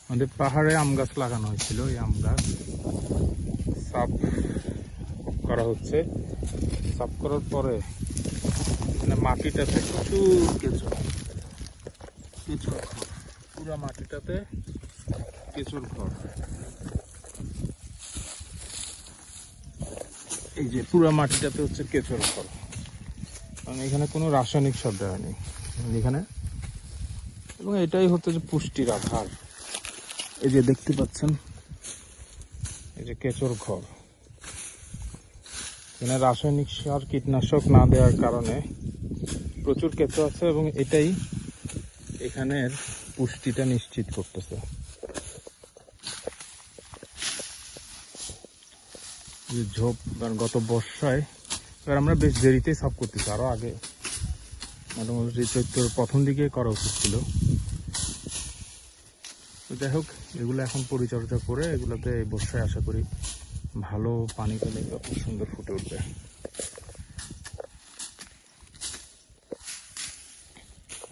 আমাদের পাহাড়ে আম গাছ লাগানো হয়েছিল, এই আম গাছ সাফ করা হচ্ছে। সাফ করার পরে এখানে মাটিটাতে প্রচুর কেঁচো, পুরো মাটিটাতে কেঁচোর ঘর। এই যে পুরো মাটিটাতে হচ্ছে কেঁচোর ঘর, কারণ এখানে কোনো রাসায়নিক সার দেওয়া নেই এখানে। এবং এটাই হচ্ছে যে পুষ্টির আধার। এই যে দেখতে পাচ্ছেন, এই যে কেঁচোর ঘর। এখানে রাসায়নিক সার কীটনাশক না দেওয়ার কারণে প্রচুর কেঁচো আছে এবং এটাই এখানের পুষ্টিটা নিশ্চিত করতেছে। ঝোপ গত বর্ষায়, এবার আমরা বেশ দেরিতেই সাফ করতেছি, আরো আগে মোটামুটি চৈত্রের প্রথম দিকে করা উচিত ছিল। যাই হোক, এগুলো এখন পরিচর্যা করে এগুলোতে এই বর্ষায় আশা করি ভালো পানি পেলে খুব সুন্দর ফুটে উঠবে।